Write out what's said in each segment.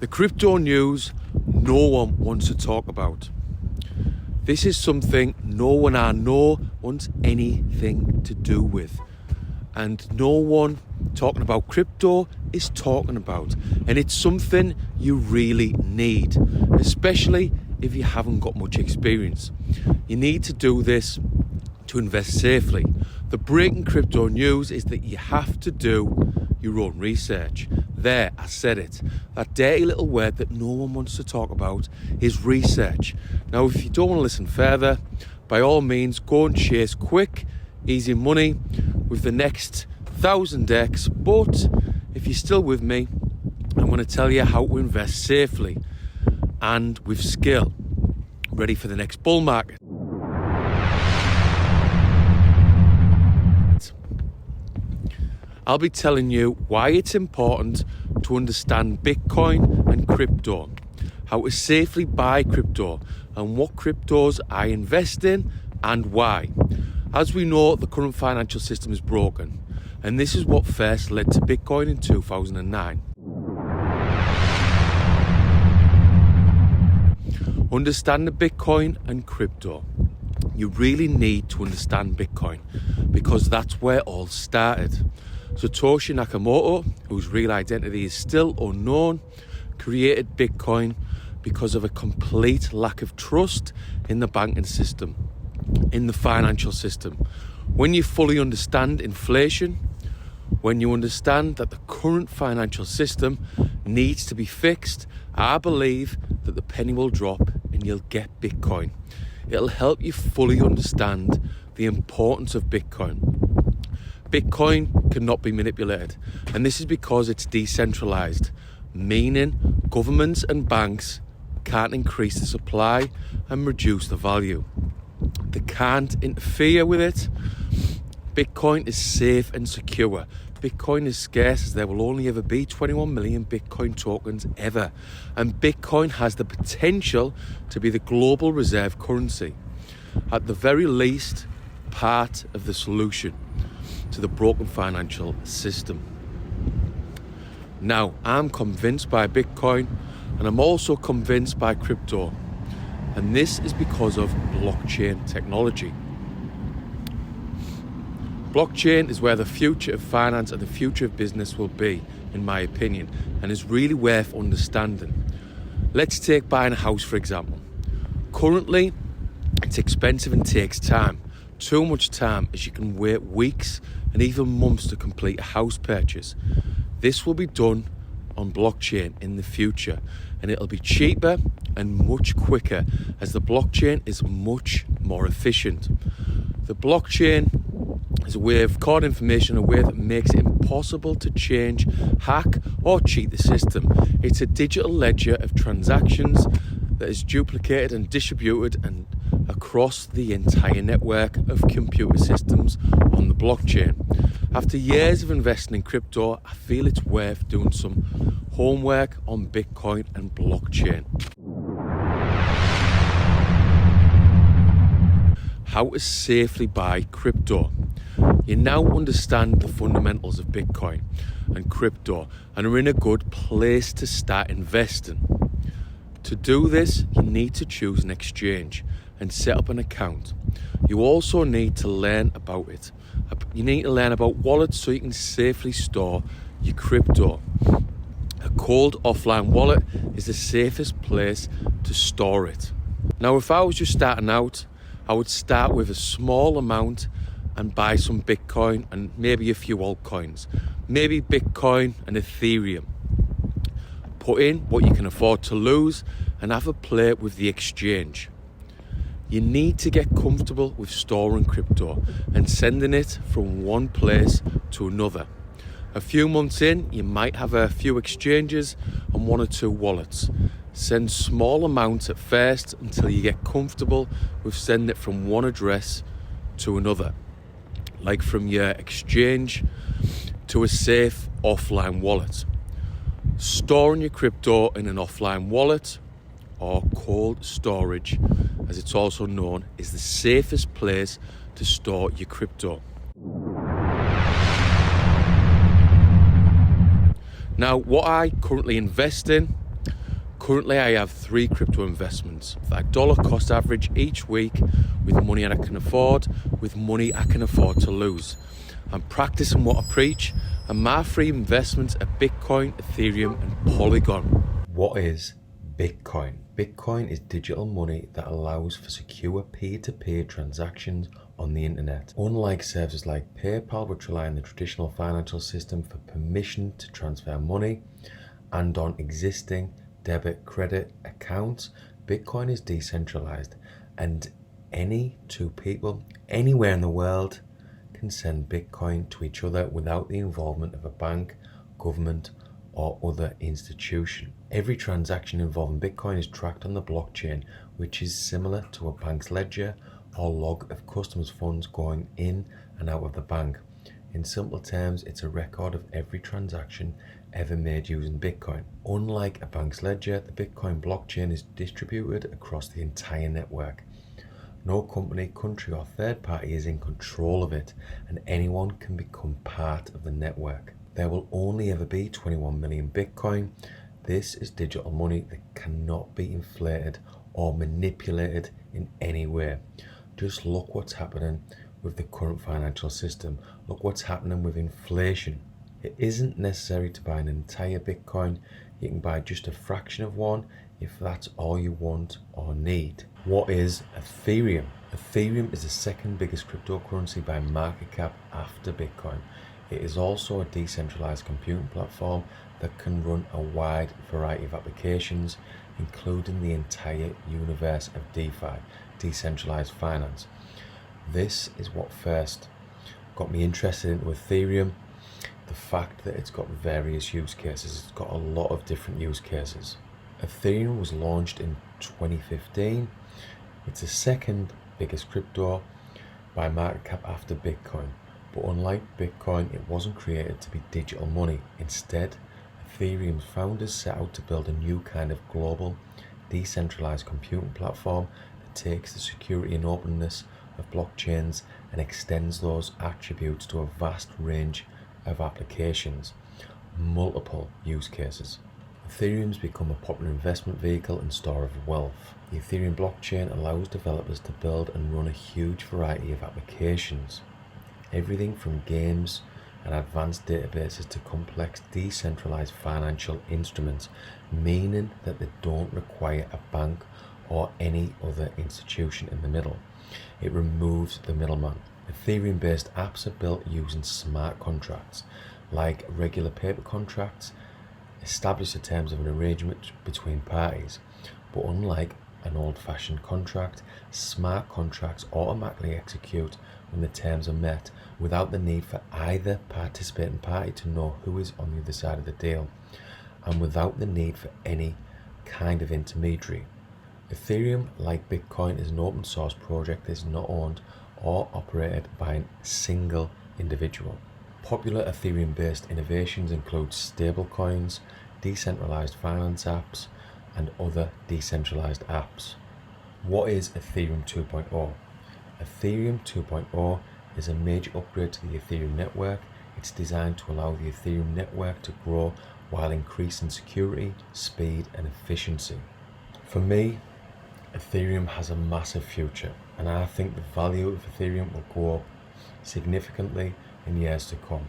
The crypto news no one wants to talk about. This is something no one I know wants anything to do with. And no one talking about crypto is talking about. And it's something you really need, especially if you haven't got much experience. You need to do this to invest safely. The breaking crypto news is that you have to do your own research. There, I said it. That dirty little word that no one wants to talk about is research. Now, if you don't want to listen further, by all means, go and chase quick, easy money with the next 1000x. But if you're still with me, I'm going to tell you how to invest safely and with skill, ready for the next bull market. I'll be telling you why it's important to understand Bitcoin and crypto, how to safely buy crypto, and what cryptos I invest in and why. As we know, the current financial system is broken, and this is what first led to Bitcoin in 2009. Understanding Bitcoin and crypto. You really need to understand Bitcoin because that's where it all started. Satoshi Nakamoto, whose real identity is still unknown, created Bitcoin because of a complete lack of trust in the banking system, in the financial system. When you fully understand inflation, when you understand that the current financial system needs to be fixed, I believe that the penny will drop and you'll get Bitcoin. It'll help you fully understand the importance of Bitcoin. Bitcoin cannot be manipulated, and this is because it's decentralized, meaning governments and banks can't increase the supply and reduce the value. They can't interfere with it. Bitcoin is safe and secure. Bitcoin is scarce as there will only ever be 21 million Bitcoin tokens ever, and Bitcoin has the potential to be the global reserve currency. At the very least, part of the solution to the broken financial system. Now, I'm convinced by Bitcoin, and I'm also convinced by crypto, and this is because of blockchain technology. Blockchain is where the future of finance and the future of business will be, in my opinion, and is really worth understanding. Let's take buying a house, for example. Currently, it's expensive and takes time. Too much time, as you can wait weeks and even months to complete a house purchase. This will be done on blockchain in the future, and it'll be cheaper and much quicker as the blockchain is much more efficient. The blockchain is a way of card information, a way that makes it impossible to change, hack or cheat the system. It's a digital ledger of transactions that is duplicated and distributed and across the entire network of computer systems on the blockchain. After years of investing in crypto, I feel it's worth doing some homework on Bitcoin and blockchain. How to safely buy crypto. You now understand the fundamentals of Bitcoin and crypto and are in a good place to start investing. To do this, you need to choose an exchange and set up an account. You also need to learn about it. You need to learn about wallets so you can safely store your crypto. A cold offline wallet is the safest place to store it. Now, if I was just starting out, I would start with a small amount and buy some Bitcoin and maybe a few altcoins. Maybe Bitcoin and Ethereum. Put in what you can afford to lose and have a play with the exchange. You need to get comfortable with storing crypto and sending it from one place to another. A few months in, you might have a few exchanges and one or two wallets. Send small amounts at first until you get comfortable with sending it from one address to another, like from your exchange to a safe offline wallet. Storing your crypto in an offline wallet or cold storage, as it's also known, is the safest place to store your crypto. Now, what I currently invest in Currently, I have 3 crypto investments that dollar cost average each week with money I can afford, with money I can afford to lose. I'm practicing what I preach, and my 3 investments are Bitcoin, Ethereum, and Polygon. What is Bitcoin? Bitcoin is digital money that allows for secure peer-to-peer transactions on the internet. Unlike services like PayPal, which rely on the traditional financial system for permission to transfer money and on existing debit credit accounts, Bitcoin is decentralized, and any 2 people anywhere in the world can send Bitcoin to each other without the involvement of a bank, government, or other institution. Every transaction involving Bitcoin is tracked on the blockchain, which is similar to a bank's ledger or log of customers' funds going in and out of the bank. In simple terms, it's a record of every transaction ever made using Bitcoin. Unlike a bank's ledger, the Bitcoin blockchain is distributed across the entire network. No company, country, or third party is in control of it, and anyone can become part of the network. There will only ever be 21 million Bitcoin. This is digital money that cannot be inflated or manipulated in any way. Just look what's happening with the current financial system. Look what's happening with inflation. It isn't necessary to buy an entire Bitcoin. You can buy just a fraction of one if that's all you want or need. What is Ethereum? Ethereum is the second biggest cryptocurrency by market cap after Bitcoin. It is also a decentralized computing platform that can run a wide variety of applications, including the entire universe of DeFi, decentralized finance. This is what first got me interested into Ethereum. The fact that it's got various use cases. It's got a lot of different use cases. Ethereum was launched in 2015. It's the second biggest crypto by market cap after Bitcoin. But unlike Bitcoin, it wasn't created to be digital money. Instead, Ethereum's founders set out to build a new kind of global, decentralized computing platform that takes the security and openness of blockchains and extends those attributes to a vast range of applications, multiple use cases. Ethereum's become a popular investment vehicle and store of wealth. The Ethereum blockchain allows developers to build and run a huge variety of applications. Everything from games and advanced databases to complex decentralized financial instruments, meaning that they don't require a bank or any other institution in the middle. It removes the middleman. Ethereum-based apps are built using smart contracts. Like regular paper contracts, establish the terms of an arrangement between parties. But unlike an old-fashioned contract, smart contracts automatically execute when the terms are met without the need for either participating party to know who is on the other side of the deal, and without the need for any kind of intermediary. Ethereum, like Bitcoin, is an open source project that is not owned or operated by a single individual. Popular Ethereum-based innovations include stablecoins, decentralized finance apps, and other decentralized apps. What is Ethereum 2.0? Ethereum 2.0 is a major upgrade to the Ethereum network. It's designed to allow the Ethereum network to grow while increasing security, speed, and efficiency. For me, Ethereum has a massive future, and I think the value of Ethereum will go up significantly in years to come.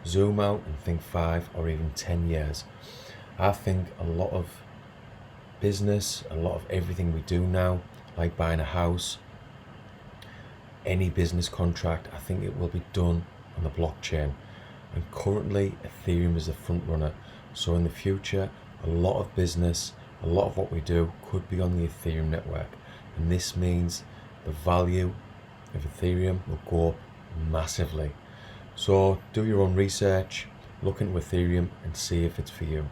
Zoom out and think 5 or even 10 years. I think a lot of business, a lot of everything we do now, like buying a house, any business contract, I think it will be done on the blockchain. And currently, Ethereum is the front runner. So in the future, a lot of business, a lot of what we do could be on the Ethereum network. And this means the value of Ethereum will go up massively. So do your own research, look into Ethereum and see if it's for you.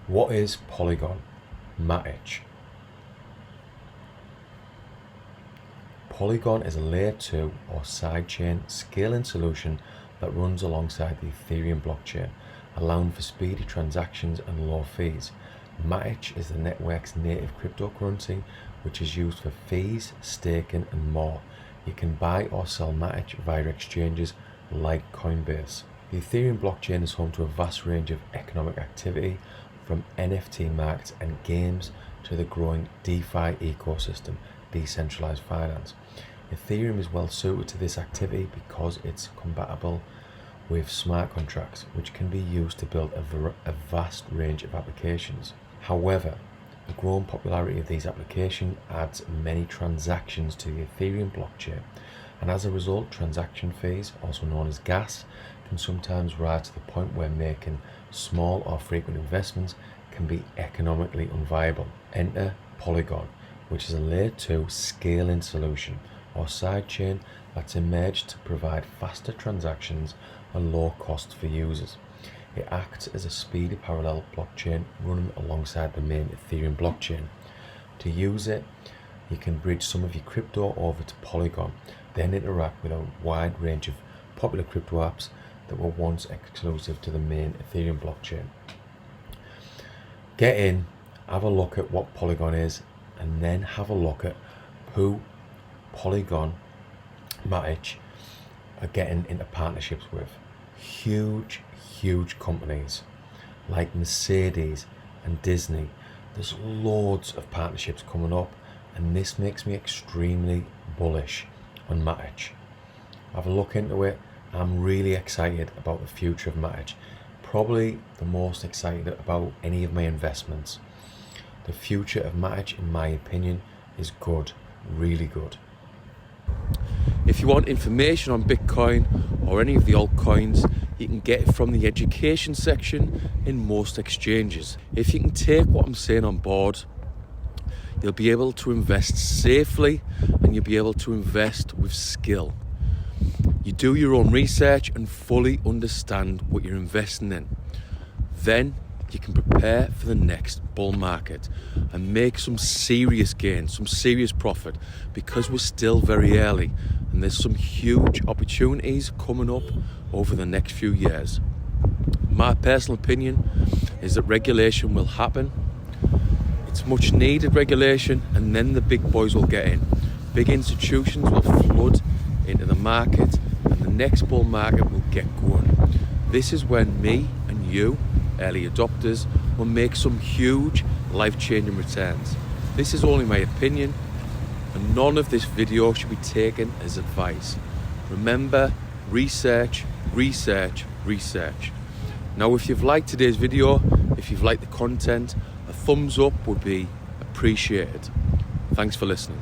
What is Polygon? Matic. Polygon is a layer 2 or sidechain scaling solution that runs alongside the Ethereum blockchain, allowing for speedy transactions and low fees. Matic is the network's native cryptocurrency, which is used for fees, staking, and more. You can buy or sell Matic via exchanges like Coinbase. The Ethereum blockchain is home to a vast range of economic activity, from NFT markets and games to the growing DeFi ecosystem, decentralized finance. Ethereum is well suited to this activity because it's compatible with smart contracts, which can be used to build a vast range of applications. However, the growing popularity of these applications adds many transactions to the Ethereum blockchain, and as a result, transaction fees, also known as gas, can sometimes rise to the point where making small or frequent investments can be economically unviable. Enter Polygon, which is a layer 2 scaling solution or sidechain that's emerged to provide faster transactions and low costs for users. It acts as a speedy parallel blockchain running alongside the main Ethereum blockchain. To use it, you can bridge some of your crypto over to Polygon, then interact with a wide range of popular crypto apps that were once exclusive to the main Ethereum blockchain. Get in, have a look at what Polygon is, and then have a look at who Polygon Matic are getting into partnerships with. Huge companies like Mercedes and Disney. There's loads of partnerships coming up, and this makes me extremely bullish on Matic. Have a look into it. I'm really excited about the future of Matic. Probably the most excited about any of my investments. The future of Matic, in my opinion, is good, really good. If you want information on Bitcoin or any of the altcoins, you can get it from the education section in most exchanges. If you can take what I'm saying on board, you'll be able to invest safely and you'll be able to invest with skill. You do your own research and fully understand what you're investing in. Then you can prepare for the next bull market and make some serious gains, some serious profit, because we're still very early and there's some huge opportunities coming up over the next few years. My personal opinion is that regulation will happen. It's much needed regulation, and then the big boys will get in. Big institutions will flood into the market and the next bull market will get going. This is when me and you, early adopters, will make some huge life-changing returns. This is only my opinion, and none of this video should be taken as advice. Remember, research. Now, if you've liked today's video, if you've liked the content, a thumbs up would be appreciated. Thanks for listening.